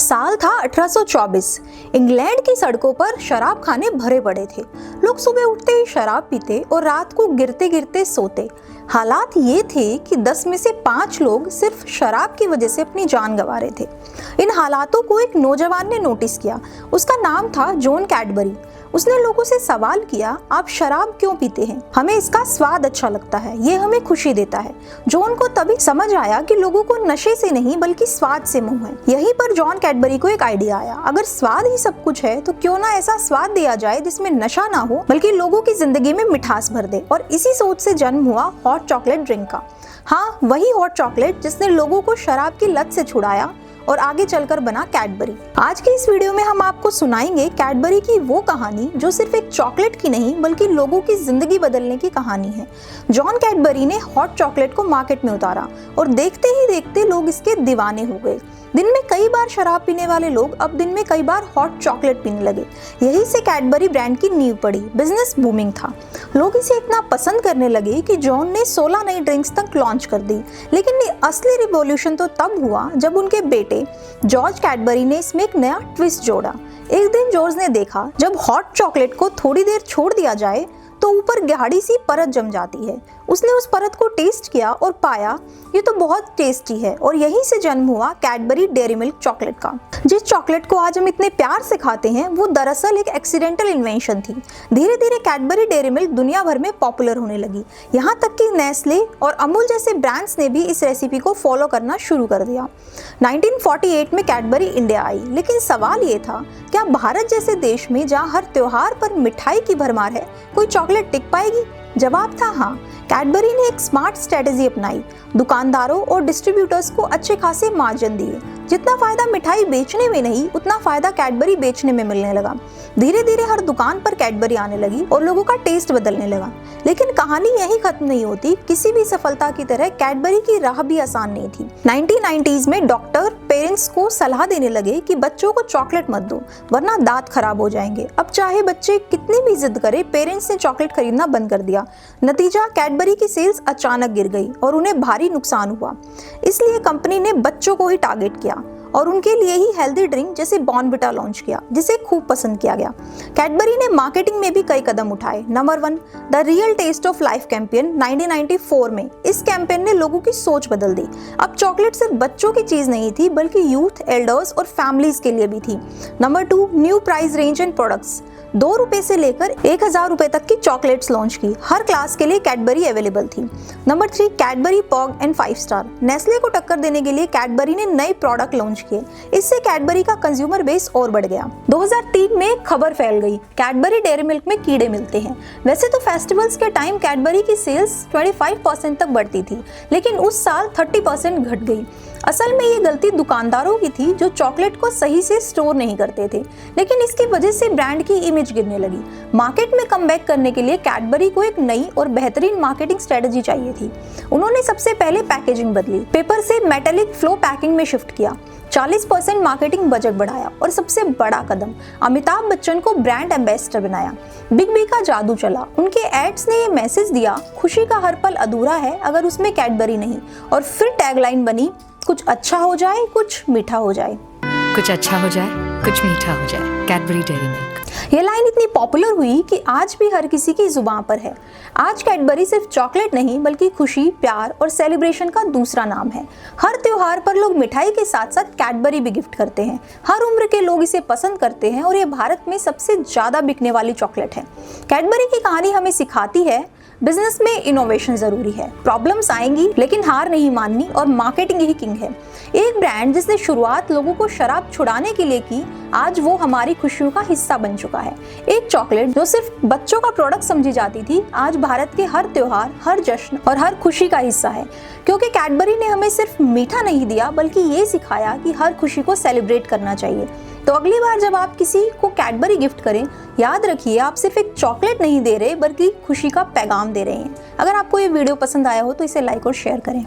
साल था 1824। इंग्लैंड की सड़कों पर शराब खाने भरे पड़े थे। लोग सुबह उठते ही शराब पीते और रात को गिरते गिरते सोते। हालात ये थे कि 10 में से 5 लोग सिर्फ शराब की वजह से अपनी जान गंवा रहे थे। इन हालातों को एक नौजवान ने नोटिस किया। उसका नाम था जॉन कैडबरी। उसने लोगों से सवाल किया, आप शराब क्यों पीते हैं? हमें इसका स्वाद अच्छा लगता है, ये हमें खुशी देता है। जॉन को तभी समझ आया कि लोगों को नशे से नहीं बल्कि स्वाद से मोह है। यहीं पर जॉन कैडबरी को एक आइडिया आया, अगर स्वाद ही सब कुछ है तो क्यों ना ऐसा स्वाद दिया जाए जिसमें नशा ना हो बल्कि लोगों की जिंदगी में मिठास भर दे। और इसी सोच से जन्म हुआ हॉट चॉकलेट ड्रिंक का। हाँ, वही हॉट चॉकलेट जिसने लोगों को शराब की लत से छुड़ाया और आगे चलकर बना कैडबरी। आज के इस वीडियो में हम आपको सुनाएंगे कैडबरी की वो कहानी जो सिर्फ एक चॉकलेट की नहीं बल्कि लोगों की जिंदगी बदलने की कहानी है। जॉन कैडबरी ने हॉट चॉकलेट को मार्केट में उतारा और देखते ही देखते लोग इसके दीवाने हो गए। दिन में कई बार शराब पीने वाले लोग अब दिन में कई बार हॉट चॉकलेट पीने लगे। यही से कैडबरी ब्रांड की नींव पड़ी। बिजनेस बूमिंग था। लोग इसे इतना पसंद करने लगे कि जॉन ने 16 नई ड्रिंक्स तक लॉन्च कर दी। लेकिन असली रिवॉल्यूशन तो तब हुआ जब उनके बेटे जॉर्ज कैडबरी ने इसमें एक नया ट्विस्ट जोड़ा। एक दिन जॉर्ज ने देखा, जब हॉट चॉकलेट को थोड़ी देर छोड़ दिया जाए तो ऊपर गाढ़ी सी परत जम जाती है। उसने उस परत को टेस्ट किया और पाया ये तो बहुत टेस्टी है। और यहीं से जन्म हुआ कैडबरी डेयरी मिल्क चॉकलेट का। जिस चॉकलेट को आज हम इतने प्यार से खाते हैं वो दरअसल एक एक्सीडेंटल इन्वेंशन थी। धीरे धीरे कैडबरी डेयरी मिल्क दुनिया भर में पॉपुलर होने लगी। यहाँ तक कि नेस्ले और अमूल जैसे ब्रांड्स ने भी इस रेसिपी को फॉलो करना शुरू कर दिया। 1948 में कैडबरी इंडिया आई। लेकिन सवाल ये था, क्या भारत जैसे देश में जहाँ हर त्योहार पर मिठाई की भरमार है, कोई चॉकलेट टिक पाएगी? जवाब था हाँ। कैडबरी ने एक स्मार्ट स्ट्रेटेजी अपनाई। दुकानदारों और डिस्ट्रीब्यूटर्स को अच्छे खासे मार्जिन दिए। जितना फायदा मिठाई बेचने में नहीं, उतना फायदा कैडबरी बेचने में मिलने लगा। धीरे धीरे हर दुकान पर कैडबरी आने लगी और लोगों का टेस्ट बदलने लगा। लेकिन कहानी यही खत्म नहीं होती। किसी भी सफलता की तरह कैडबरी की राह भी आसान नहीं थी। 1990s में डॉक्टर पेरेंट्स को सलाह देने लगे कि बच्चों को चॉकलेट मत दो वरना दांत खराब हो जाएंगे। अब चाहे बच्चे कितनी भी जिद करें, पेरेंट्स ने चॉकलेट खरीदना बंद कर दिया। नतीजा, कैडबरी की सेल्स अचानक गिर गई और उन्हें भारी नुकसान हुआ। इसलिए कंपनी ने बच्चों को ही टारगेट किया और उनके लिए ही हेल्दी ड्रिंक जैसे बॉर्नविटा लॉन्च किया, जिसे खूब पसंद किया गया। कैडबरी ने मार्केटिंग में भी कई कदम उठाए। Number 1, the real test of life campaign 1994 में। इस कैंपेन ने लोगों की सोच बदल दी। अब चॉकलेट सिर्फ बच्चों की चीज नहीं थी बल्कि यूथ, एल्डर्स और फैमिलीज के लिए भी थी। Number 2, new price range and products. 2 रुपए से लेकर 1000 रुपए तक की चॉकलेट्स लॉन्च की। हर क्लास के लिए कैडबरी अवेलेबल थी। Number 3, Cadbury पॉग and 5 star. Nestle को टक्कर देने के लिए कैडबरी ने नए प्रोडक्ट लॉन्च किए। इससे कैडबरी का कंज्यूमर बेस और बढ़ गया। 2003 में एक खबर फैल गई, कैडबरी डेयरी मिल्क में कीड़े मिलते हैं। वैसे तो फेस्टिवल्स के टाइम कैडबरी की सेल्स 25% तक बढ़ती थी, लेकिन उस साल 30% घट गई। असल में ये गलती दुकानदारों की थी जो चॉकलेट को सही से स्टोर नहीं करते थे। लेकिन इसकी वजह से ब्रांड की इमेज गिरने लगी। मार्केट में कमबैक करने के लिए कैडबरी को एक नई और बेहतरीन मार्केटिंग स्ट्रेटजी चाहिए थी। उन्होंने सबसे पहले पैकेजिंग बदली, पेपर से मेटेलिक फ्लो पैकिंग में शिफ्ट किया, 40% मार्केटिंग बजट बढ़ाया और सबसे बड़ा कदम, अमिताभ बच्चन को ब्रांड एम्बेसडर बनाया। बिग बी का जादू चला। उनके एड्स ने ये मैसेज दिया, खुशी का हर पल अधूरा है अगर उसमें कैडबरी नहीं। और फिर टैगलाइन बनी, कुछ अच्छा हो जाए, कुछ मीठा हो जाए। कुछ अच्छा हो जाए, कुछ मीठा हो जाए, कैडबरी डेयरी मिल्क। ये लाइन इतनी पॉपुलर हुई कि आज भी हर किसी की जुबान पर है। आज कैडबरी सिर्फ चॉकलेट नहीं बल्कि खुशी, प्यार और सेलिब्रेशन का दूसरा नाम है। हर त्योहार पर लोग मिठाई के साथ साथ कैडबरी भी गिफ्ट करते हैं। हर उम्र के लोग इसे पसंद करते हैं और ये भारत में सबसे ज्यादा बिकने वाली चॉकलेट है। कैडबरी की कहानी हमें सिखाती है, बिजनेस में इनोवेशन जरूरी है। प्रॉब्लम्स आएंगी लेकिन हार नहीं माननी और मार्केटिंग ही किंग है। एक ब्रांड जिसने शुरुआत लोगों को शराब छुड़ाने के लिए की, आज वो हमारी खुशियों का हिस्सा बन चुका है। एक चॉकलेट जो सिर्फ बच्चों का प्रोडक्ट समझी जाती थी, आज भारत के हर त्योहार, हर जश्न और हर खुशी का हिस्सा है। क्योंकि कैडबरी ने हमें सिर्फ मीठा नहीं दिया बल्कि ये सिखाया कि हर खुशी को सेलिब्रेट करना चाहिए। तो अगली बार जब आप किसी को कैडबरी गिफ्ट करें, याद रखिए आप सिर्फ एक चॉकलेट नहीं दे रहे बल्कि खुशी का पैगाम दे रहे हैं। अगर आपको ये वीडियो पसंद आया हो तो इसे लाइक और शेयर करें।